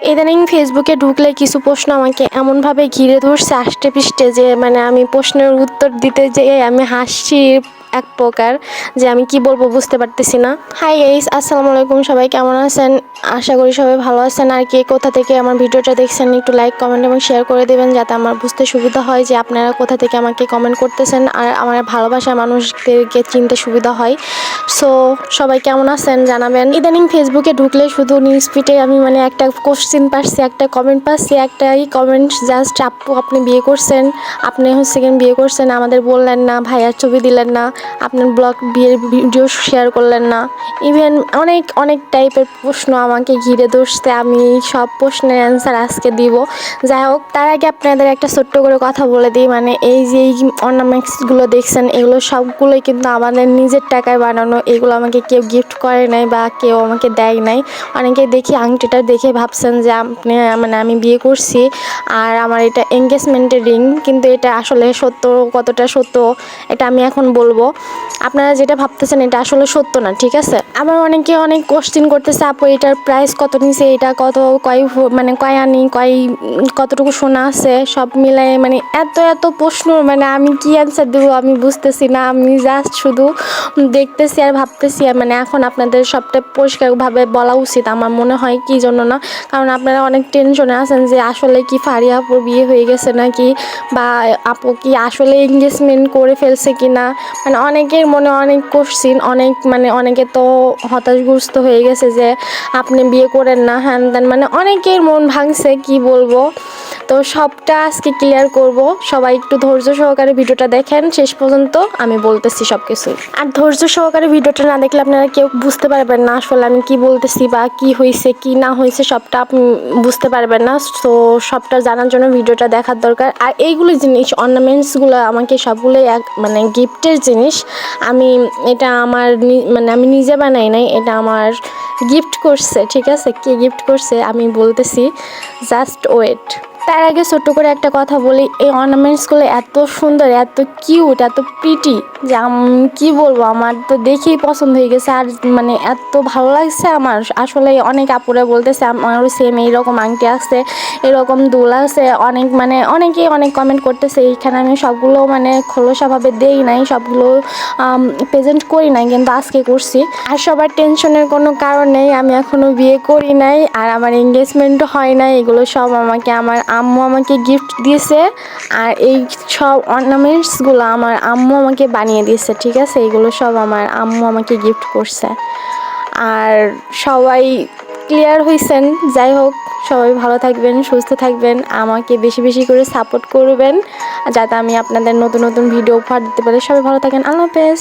ইদানিং ফেসবুকে ঢুকলে কিছু প্রশ্ন আমাকে এমনভাবে ঘিরে ধরছে আষ্টে পৃষ্ঠে যে আমি প্রশ্নের উত্তর দিতে যেয়ে আমি হাসছি এক প্রকার, যে আমি কি বলবো বুঝতে পারতেছি না। হাই গাইস, আসসালামু আলাইকুম। সবাই কেমন আছেন? আশা করি সবাই ভালো আছেন। আর কে কোথা থেকে আমার ভিডিওটা দেখছেন একটু লাইক, কমেন্ট এবং শেয়ার করে দেবেন, যাতে আমার বুঝতে সুবিধা হয় যে আপনারা কোথা থেকে আমাকে কমেন্ট করতেছেন আর আমার ভালোবাসার মানুষদেরকে চিনতে সুবিধা হয়। সো সবাই কেমন আছেন জানাবেন। ইদানিং ফেসবুকে ঢুকলে শুধু নিউজ ফিডে আমি একটা কোশ্চিন পাচ্ছি, একটা কমেন্ট পাচ্ছি, একটাই কমেন্ট, জাস্ট আপু আপনি বিয়ে করছেন, আপনি বিয়ে করছেন, আমাদের বললেন না, ভাইয়ার ছবি দিলেন না, আপনার ব্লগ বিয়ের ভিডিও শেয়ার করলেন না। ইভেন অনেক অনেক টাইপের প্রশ্ন আমাকে ঘিরে ধরছে। আমি সব প্রশ্নের অ্যান্সার আজকে দিব। যাই হোক, তার আগে আপনাদের একটা ছোট্ট করে কথা বলে দিই, এই যে এই অর্নামেন্টসগুলো দেখছেন, এগুলো সবগুলোই কিন্তু আমাদের নিজের টাকায় বানানো। এগুলো আমাকে কেউ গিফট করে নাই বা কেউ আমাকে দেয় নাই। অনেকে দেখি আংটিটা দেখে ভাবছেন যে আপনি আমি বিয়ে করছি আর আমার এটা এঙ্গেজমেন্টের রিং, কিন্তু এটা আসলে সত্য, কতটা সত্য এটা আমি এখন বলবো। আপনারা যেটা ভাবতেছেন এটা আসলে সত্য না, ঠিক আছে? আবার অনেকে অনেক কোশ্চেন করতেছে, আপু এটার প্রাইস কত নিছে, এটা কত, কয় আনি, কতটুকু সোনা আছে, সব মিলাই এত এত প্রশ্ন, আমি কি অ্যান্সার দেবো আমি বুঝতেছি না। আমি জাস্ট শুধু দেখতেছি আর ভাবতেছি। এখন আপনাদের সবটা পরিষ্কারভাবে বলা উচিত আমার মনে হয়, কি জন্য না, কারণ আপনারা অনেক টেনশনে আছেন যে আসলে কি ফারিয়া আপুর বিয়ে হয়ে গেছে নাকি, বা আপু কি আসলে এঙ্গেজমেন্ট করে ফেলছে কি না। অনেকের মনে অনেক কোশ্চিন, অনেকে তো হতাশগ্রস্ত হয়ে গেছে যে আপনি বিয়ে করেন না, হ্যান ত্যান, অনেকের মন ভাঙছে, কি বলবো। তো সবটা আজকে ক্লিয়ার করব। সবাই একটু ধৈর্য সহকারে ভিডিওটা দেখেন শেষ পর্যন্ত, আমি বলতেছি সব কিছু। আর ধৈর্য সহকারে ভিডিওটা না দেখলে আপনারা কেউ বুঝতে পারবেন না আসলে আমি কি বলতেছি বা কি হয়েছে কি না হয়েছে, সবটা আপনি বুঝতে পারবেন না। তো সবটা জানার জন্য ভিডিওটা দেখার দরকার। আর এইগুলো জিনিস, অর্নামেন্টসগুলো আমাকে সবগুলোই গিফটের জিনিস। আমি এটা আমার আমি নিজে বানাই নাই, এটা আমার গিফট করছে, ঠিক আছে? কে গিফট করছে আমি বলতেছি, জাস্ট ওয়েট। তার আগে ছোট্ট করে একটা কথা বলি, এই অর্নামেন্টসগুলো এত সুন্দর, এত কিউট, এত প্রিটি যে কি বলবো, আমার তো দেখেই পছন্দ হয়ে গেছে। আর এত ভালো লাগছে আমার। আসলে অনেক আপুরা বলতেছে আমারও সেম এইরকম আংটি আছে, এরকম দুল আছে, অনেকেই অনেক কমেন্ট করতেছে। এইখানে আমি সবগুলো খোলসাভাবে দেই নাই, সবগুলো প্রেজেন্ট করি নাই, কিন্তু আজকে করছি। আর সবার টেনশনের কোনো কারণ নেই, আমি এখনও বিয়ে করি নাই আর আমার এঙ্গেজমেন্টও হয় নাই। এগুলো সব আমার আম্মু আমাকে গিফট দিয়েছে। আর এই সব অর্নামেন্টসগুলো আমার আম্মু আমাকে বানিয়ে দিয়েছে, ঠিক আছে? এগুলো সব আমার আম্মু আমাকে গিফট করছে। আর সবাই ক্লিয়ার হয়েছেন। যাই হোক, সবাই ভালো থাকবেন, সুস্থ থাকবেন, আমাকে বেশি বেশি করে সাপোর্ট করবেন, যাতে আমি আপনাদের নতুন নতুন ভিডিও উপহার দিতে পারি। সবাই ভালো থাকেন, আল্লাহ হাফেজ।